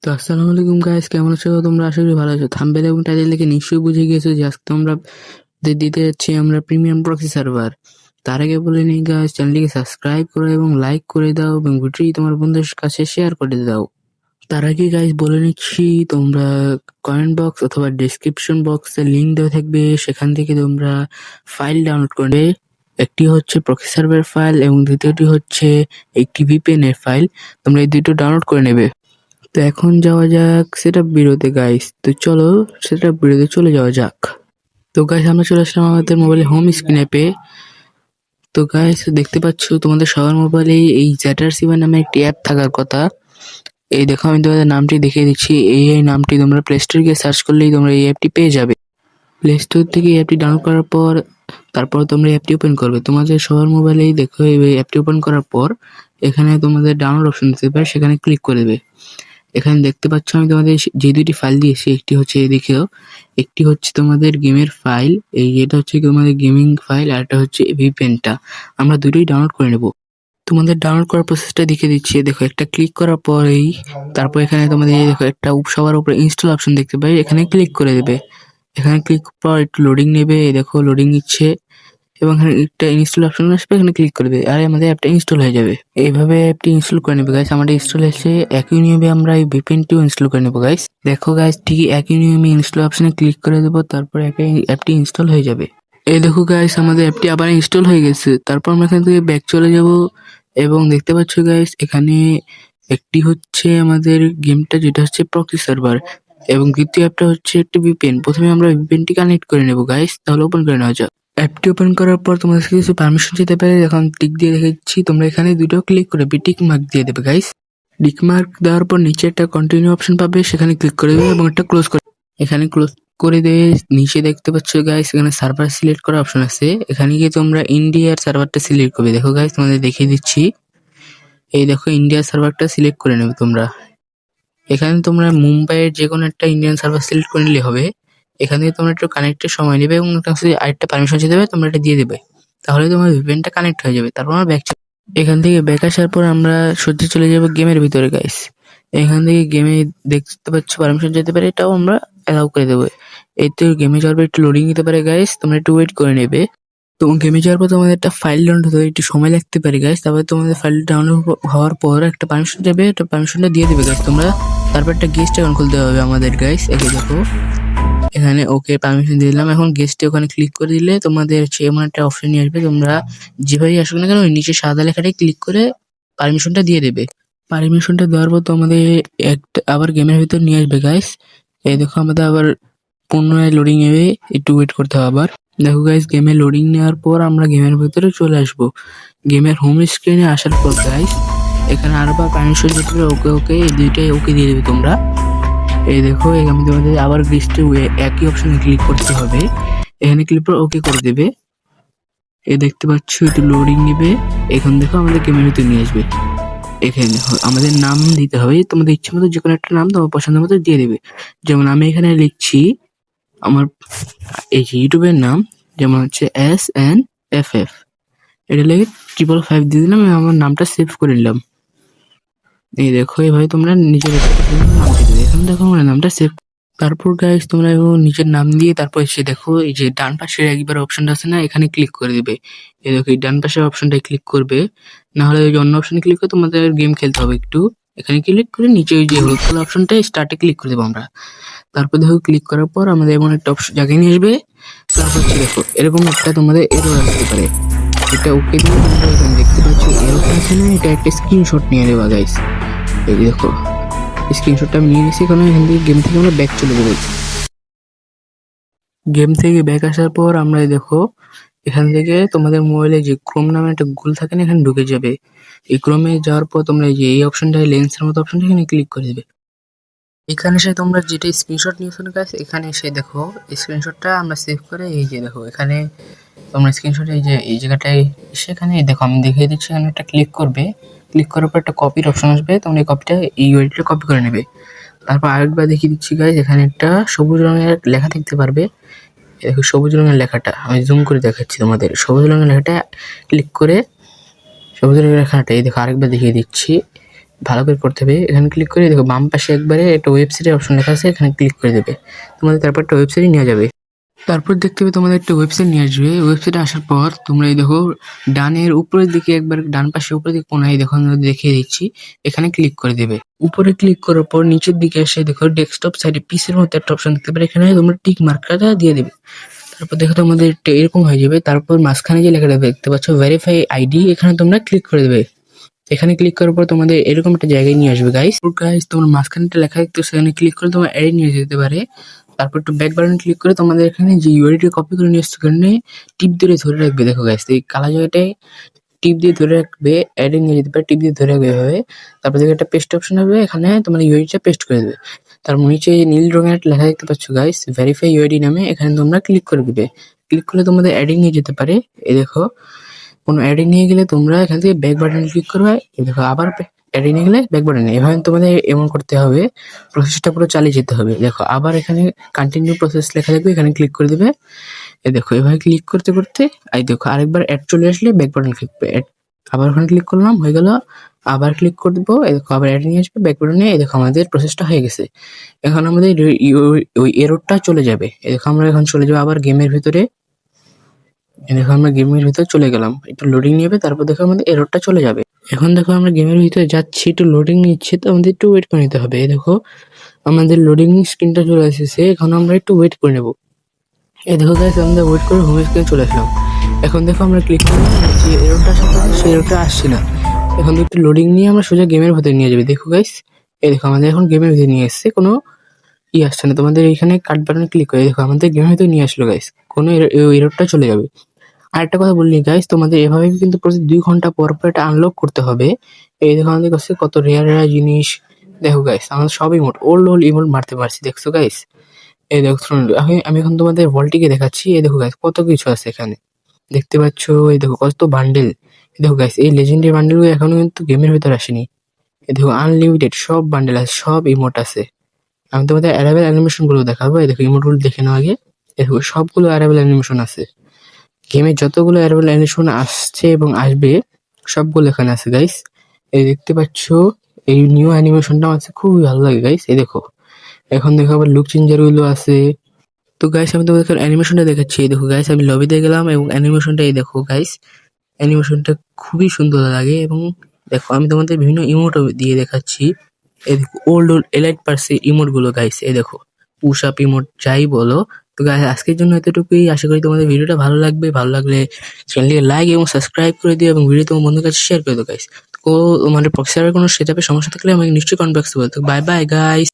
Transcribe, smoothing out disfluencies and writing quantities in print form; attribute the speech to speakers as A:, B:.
A: তো আসসালামু আলাইকুম গাইস, কেমন আছো তোমরা? আশা করি ভালো আছো। থাম্বনেল এবং টাইটেল দেখে নিশ্চয়ই বুঝে গিয়েছো যে আজকে তোমরা দিতে যাচ্ছি আমরা প্রিমিয়াম প্রক্সি সার্ভার। তার আগে বলে নিই গাইস, চ্যানেলটিকে সাবস্ক্রাইব করো এবং লাইক করে দাও এবং ভিডিওটি তোমার বন্ধুদের কাছে শেয়ার করে দাও। তার আগে গাইস বলে নিচ্ছি, তোমরা কমেন্ট বক্স অথবা ডেসক্রিপশন বক্সে লিংক দেওয়া থাকবে, সেখান থেকে তোমরা ফাইল ডাউনলোড করবে। একটি হচ্ছে প্রক্সি সার্ভার ফাইল এবং দ্বিতীয়টি হচ্ছে একটি ভিপিএন এর ফাইল। তোমরা এই দুটো ডাউনলোড করে নেবে। তো এখন যাওয়া যাক সেটআপ ভিডিওতে গাইস। তো চলো সেটআপ ভিডিওতে চলে যাওয়া যাক। তো গাইস আমরা চলে আসলাম আমাদের মোবাইলে হোম স্ক্রিন অ্যাপে। তো গাইস দেখতে পাচ্ছ তোমাদের সবার মোবাইলে এই ZR7 নামে একটি অ্যাপ থাকার কথা। এই দেখো আমি তোমাদের নামটি দেখিয়ে দিচ্ছি। এই নামটি তোমরা প্লে স্টোরে গিয়ে সার্চ করলেই তোমরা এই অ্যাপটি পেয়ে যাবে। প্লে স্টোর থেকে এই অ্যাপটি ডাউনলোড করার পর তারপর তোমরা অ্যাপটি ওপেন করবে। তোমাদের সবার মোবাইলেই দেখো এই অ্যাপটি ওপেন করার পর এখানে তোমাদের ডাউনলোড অপশন দিতে পারে, সেখানে ক্লিক করে দেবে। এখানে দেখতে পাচ্ছ আমি তোমাদের যে দুটি ফাইল দিয়েছি, একটি হচ্ছে এদিকেও, একটি হচ্ছে তোমাদের গেমের ফাইল, এটা হচ্ছে তোমাদের গেমিং ফাইল, আর একটা হচ্ছে ভিপিএনটা। আমরা দুটোই ডাউনলোড করে নেব। তোমাদের ডাউনলোড করার প্রসেসটা দেখিয়ে দিচ্ছি। দেখো একটা ক্লিক করার পরেই তারপর এখানে তোমাদের এই দেখো একটা সবার উপরে ইনস্টল অপশন দেখতে পাই, এখানে ক্লিক করে দেবে। এখানে ক্লিক পর একটু লোডিং নেবে, এই দেখো লোডিং নিচ্ছে এবং এখানে একটা ইনস্টল অপশন আসবে, এখানে ক্লিক করবে আর আমাদের অ্যাপটা ইনস্টল হয়ে যাবে। এইভাবে অ্যাপটি ইনস্টল করে নেবে গাইস। আমাদের ইনস্টল হয়েছে। একই নিয়মে আমরা এই ভিপিএনটিও ইনস্টল করে নেবো গাইস। দেখো গাইস ঠিকই একই নিয়মে ইনস্টল অপশনে ক্লিক করে দেবো, তারপর অ্যাপটি ইনস্টল হয়ে যাবে। এই দেখো গাইস আমাদের অ্যাপটি আবার ইনস্টল হয়ে গেছে। তারপর আমরা এখান থেকে ব্যাক চলে যাব এবং দেখতে পাচ্ছ গাইস এখানে একটি হচ্ছে আমাদের গেমটা যেটা হচ্ছে প্রক্সি সার্ভার এবং দ্বিতীয় অ্যাপটা হচ্ছে একটি ভিপিএন। প্রথমে আমরা ভিপিএনটি কানেক্ট করে নেবো গাইস, তাহলে ওপেন করে নেওয়া যাক। অ্যাপটি ওপেন করার পর তোমাদের কাছে কিছু পারমিশন যেতে পারে, এখন টিক দিয়ে রেখেছি। তোমরা এখানে দুটো ক্লিক করে টিক মার্ক দিয়ে দেবে গাইস। টিক মার্ক দেওয়ার পর নিচে একটা কন্টিনিউ অপশন পাবে, সেখানে ক্লিক করে দেবে এবং এটা ক্লোজ করে এখানে ক্লোজ করে দিয়ে নিচে দেখতে পাচ্ছ গাইস এখানে সার্ভার সিলেক্ট করার অপশন আছে। এখানে গিয়ে তোমরা ইন্ডিয়ার সার্ভারটা সিলেক্ট করবে। দেখো গাইস তোমাদের দেখিয়ে দিচ্ছি, এই দেখো ইন্ডিয়ার সার্ভারটা সিলেক্ট করে নেবে তোমরা। এখানে তোমরা মুম্বাইয়ের যে কোনো একটা ইন্ডিয়ান সার্ভার সিলেক্ট করে নিলে হবে। এখান থেকে তোমরা একটু কানেক্টের সময় নেবে এবং আরেকটা পারমিশন চেয়ে দেবে, তোমরা এটা দিয়ে দেবে, তাহলে তোমার ভিপিএনটা কানেক্ট হয়ে যাবে। তারপর আমরা এখান থেকে ব্যাক আসার পর আমরা সোজা চলে যাবো গেমের ভিতরে গাইস। এখান থেকে গেমে দেখতে পাচ্ছ পারমিশন যেতে পারে, এটাও আমরা অ্যালাউ করে দেবো। এই তো গেমে যাওয়ার পর একটু লোডিং নিতে পারে গাইস, তোমরা একটু ওয়েট করে নেবে। তো গেমে যাওয়ার পর তোমাদের একটা ফাইল ডাউনলোড হতে একটু সময় লাগতে পারে গাইস। তারপরে তোমাদের ফাইল ডাউনলোড হওয়ার পর একটা পারমিশন দেবে, একটা পারমিশনটা দিয়ে দেবে গাইস তোমরা। তারপর একটা গেস্ট অ্যাকাউন্ট খুলতে হবে আমাদের গাইস। একে দেখো এখানে ওকে পারমিশন দিয়ে দিলাম। এখন গেস্টে ওখানে ক্লিক করে দিলে তোমাদের এমন একটা অপশন নিয়ে আসবে, তোমরা যেভাবেই আসুক না কেন ওই নিচে সাদা লেখাটাই ক্লিক করে পারমিশনটা দিয়ে দেবে। পারমিশনটা দেওয়ার পর তোমাদের একটা আবার গেমের ভিতর নিয়ে আসবে গাইস। এই দেখো আমাদের আবার পুনরায় লোডিং নেবে, একটু ওয়েট করতে হবে আবার। দেখো গাইস গেমে লোডিং নেওয়ার পর আমরা গেমের ভিতরে চলে আসবো। গেমের হোম স্ক্রিনে আসার পর গাইস এখানে আরেকবার পারমিশন দিতে হবে, ওকে ওকে এই দুইটাই ওকে দিয়ে দেবে তোমরা। এই দেখো আমি তোমাদের আবার লিস্টে একই অপশনে ক্লিক করতে হবে, এখানে ক্লিক করে ওকে করে দেবে। এই দেখতে পাচ্ছ একটু লোডিং নেবে, এখন দেখো আমাদের গেমের ভিতরে নিয়ে আসবে। এখানে আমাদের নাম দিতে হবে, তোমাদের ইচ্ছে মতো যে কোনো একটা নাম তোমার পছন্দ মতো দিয়ে দেবে। যেমন আমি এখানে লিখছি আমার এই যে ইউটিউবের নাম, যেমন হচ্ছে SNFF, এটা লিখে 555 দিয়ে দিলাম এবং আমার নামটা সেভ করে নিলাম। এই দেখো এইভাবে তোমরা নিজের নাম দিয়ে দেবে। এখন দেখো আমার নামটা সেভ। তারপর গাইস তোমরা নিজের নাম দিয়ে তারপর এসে দেখো এই যে ডান পাশের একবার অপশনটা আছে না, এখানে ক্লিক করে দিবে। এই দেখো এই ডান পাশের অপশনটায় ক্লিক করবে, না হলে ওই যে অন্য অপশনে ক্লিক করে তোমাদের গেম খেলতে হবে একটু। এখানে ক্লিক করে নিচে ওই যে হলুদ কালার অপশনটায় স্টার্টে ক্লিক করে দেবো আমরা। তারপর দেখো ক্লিক করার পর আমাদের এমন একটা অপশন জায়গায় নিয়ে আসবে। তারপর হচ্ছে দেখো এরকম একটা তোমাদের এরর আসতে পারে, এটা ওকে দিয়ে তোমরা এখানে দেখতে পাচ্ছ এররটা আছে না, এটা একটা স্ক্রিনশট নিয়ে নেবা গাইস। এই দেখো স্ক্রিনশটটা আমি নিয়ে নিয়েছি। এখানে এখান থেকে গেম থেকে আমরা ব্যাক চলে যাবো। গেম থেকে ব্যাক আসার পর আমরা দেখো এখান থেকে তোমাদের মোবাইলে যে ক্রোম নামে একটা গুগল থাকে না, এখানে ঢুকে যাবে। এই ক্রোমে যাওয়ার পর তোমরা এই যে এই অপশনটায় লেন্সের মতো অপশনটা এখানে ক্লিক করে দেবে। এখানে এসে তোমরা যেটা স্ক্রিনশট নিয়েছো না গাইস, এখানে এসে দেখো স্ক্রিনশটটা আমরা সেভ করে এই যে দেখো এখানে তোমরা স্ক্রিনশট এই যে এই জায়গাটায় সেখানে দেখো আমি দেখিয়ে দিচ্ছি। এখানে একটা ক্লিক করবে, ক্লিক করার পর একটা কপির অপশন আসবে, তোমরা এই কপিটা এই ওয়েবটা কপি করে নেবে। তারপর আরেকবার দেখিয়ে দিচ্ছি গাইস, এখানে একটা সবুজ রঙের লেখা দেখতে পারবে। দেখো সবুজ রঙের লেখাটা আমি জুম করে দেখাচ্ছি তোমাদের। সবুজ রঙের লেখাটা ক্লিক করে সবুজ রঙের লেখাটা এই দেখো আরেকবার দেখিয়ে দিচ্ছি। ভালো করে করতে হবে। এখানে ক্লিক করে দেখো বাম পাশে একবারে একটা ওয়েবসাইটের অপশন লেখা আছে, এখানে ক্লিক করে দেবে। তোমাদের তারপর একটা ওয়েবসাইটে নিয়ে যাবে। তারপর দেখতে হবে তোমাদের একটা ওয়েবসাইট নিয়ে আসবে। ওয়েবসাইটে আসার পর তোমরা এই দেখো ডানের উপরের দিকে একবার ডান পাশে উপরের দিকে কোনায় দেখো আমি দেখিয়ে দিচ্ছি, এখানে ক্লিক করে দেবে। উপরে ক্লিক করার পর নিচের দিকে এসে দেখো ডেস্কটপ সাইডে পিসের মতো একটা অপশন দেখতে পাবে, এখানে তোমরা টিক মার্কারটা দিয়ে দেবে। তারপর দেখো তোমাদের এরকম হয়ে যাবে। তারপর মাঝখানে যে লেখাটা দেখতে পাচ্ছ ভেরিফাই আইডি, এখানে তোমরা ক্লিক করে দেবে। এখানে ক্লিক করার পর তোমাদের এরকম একটা জায়গায় নিয়ে আসবে গাইস। তোমরা মাঝখানে একটা লেখা দেখতে সেখানে ক্লিক করে তোমার অ্যাডে নিয়ে যেতে পারে। তারপর একটু ব্যাক বাটন ক্লিক করে তোমাদের এখানে যে ইউআইডিটা কপি করে নিয়ে আসছে ওখানে টিপ ধরে রাখবে। দেখো গাইস এই কালো জায়গাটায় টিপ দিয়ে ধরে রাখবে, অ্যাডে নিয়ে যেতে পারে, টিপ দিয়ে ধরে রাখবে এভাবে। তারপর দেখবে একটা পেস্ট অপশন হবে, এখানে তোমার ইউআইডিটা পেস্ট করে দেবে। তার নিচে নীল রঙের একটা লেখা দেখতে পাচ্ছ গাইস ভেরিফাই ইউআইডি নামে, এখানে তোমরা ক্লিক করে দিবে। ক্লিক করলে তোমাদের অ্যাডে নিয়ে যেতে পারে। এই দেখো কোনো অ্যাডে নিয়ে গেলে তোমরা এখান থেকে ব্যাক বাটনে ক্লিক করবে। এই দেখো আবার অ্যাডে নিয়ে গেলে ব্যাক বাটনে, এভাবে তোমাদের এমন করতে হবে। প্রসেসটা পুরো চালিয়ে যেতে হবে। দেখো আবার এখানে কন্টিনিউ প্রসেস লেখা থাকবে, এখানে ক্লিক করে দেবে। এই দেখো এভাবে ক্লিক করতে করতে এই দেখো আরেকবার অ্যাড চলে আসলে ব্যাক বাটন ক্লিক করবে। আবার ওখানে ক্লিক করলাম, হয়ে গেল। আবার ক্লিক করে দেবো, এই দেখো আবার অ্যাড নিয়ে আসবে ব্যাক বাটনে। এই দেখো আমাদের প্রসেসটা হয়ে গেছে। এখন আমাদের ওই এররটা চলে যাবে। এই দেখো আমরা এখন চলে যাবো আবার গেমের ভিতরে। এই দেখো আমরা গেমের ভিতরে চলে গেলাম, একটু লোডিং নেবে, তারপর দেখো আমাদের এররটা চলে যাবে। এখন দেখো আমরা গেমের ভিতরে যাচ্ছি, একটু লোডিং নিচ্ছে, তো আমাদের একটু ওয়েট করে নিতে হবে। এই দেখো আমাদের লোডিং স্ক্রিনটা চলে এসেছে, এখন আমরা একটু ওয়েট করে নেবো। এই দেখো গাইস আমরা ওয়েট করে হোম স্ক্রিনে চলে আসলাম। এখন দেখো আমরা ক্লিক করলাম, যে এররটা আসার কথা সেই এররটা আসছে না। এখন একটু লোডিং নিয়ে আমরা সোজা গেমের ভিতরে নিয়ে যাবে। দেখো গাইস এই দেখো আমাদের এখন গেমের ভিতরে নিয়ে এসছে, কোনো আসছে না। তোমাদের এখানে কাট বাটনে ক্লিক করে দেখো আমাদের গেমের ভিতরে নিয়ে আসলো গাইস, কোনো এররটা চলে যাবে। আরেকটা কথা বললি গাইস, তোমাদের এভাবে কিন্তু প্রতি 2 ঘন্টা পর পর এটা আনলক করতে হবে। এই দেখো আমাদের কাছে কত রেয়ার জিনিস। দেখো গাইস আমাদের সব ইমোট ওল্ড ইমোট মারতে পারছি, দেখছো গাইস। এই দেখো আমি এখন তোমাদের ভল্টিকে দেখাচ্ছি। এই দেখো গাইস কত কিছু আছে এখানে, দেখতে পাচ্ছ। এই দেখো কত বান্ডেল। এই দেখো গাইস এই লেজেন্ডারি বান্ডেলগুলো এখনো কিন্তু গেমের ভিতরে আসেনি। এই দেখো আনলিমিটেড সব বান্ডেল আছে, সব ইমোট আছে। আমি তোমাদের অ্যারাবেল অ্যানিমেশন গুলো দেখাবো। এই দেখো ইমোট গুলো দেখে নাও আগে। দেখো সবগুলো অ্যারাবেল অ্যানিমেশন আছে। গেমে যতগুলো অ্যারাবেল অ্যানিমেশন আসছে এবং আসবে সবগুলো এখানে আছে গাইস। এই দেখতে পাচ্ছ এই নিউ অ্যানিমেশনটা আমার কাছে খুবই ভালো লাগে গাইস। এই দেখো এখন দেখো আবার লুক চেঞ্জার গুলো আছে। তো গাইস আমি তোমাদের অ্যানিমেশনটা দেখাচ্ছি। এই দেখো গাইস আমি লবিতে গেলাম এবং অ্যানিমেশনটা এই দেখো গাইস, অ্যানিমেশনটা খুবই সুন্দর লাগে। এবং দেখো আমি তোমাদের বিভিন্ন ইমোট দিয়ে দেখাচ্ছি। এই দেখো ওল্ড এলাইট পার্সি ইমোট গুলো গাইস। এই দেখো পুশ আপ ইমোট যাই বলো। তো গাইস আজকের জন্য এতটুকুই, আশা করি তোমাদের ভিডিওটা ভালো লাগবে। ভালো লাগলে চ্যানেলটিকে লাইক এবং সাবস্ক্রাইব করে দিও এবং ভিডিও তোমার বন্ধুদের কাছে শেয়ার করে দিও গাইস। তো মানে প্রক্সি সার্ভারের কোনো সেটআপের সমস্যা থাকলে আমাকে নিশ্চয়ই কমেন্ট বক্সে বলতে। Bye bye guys.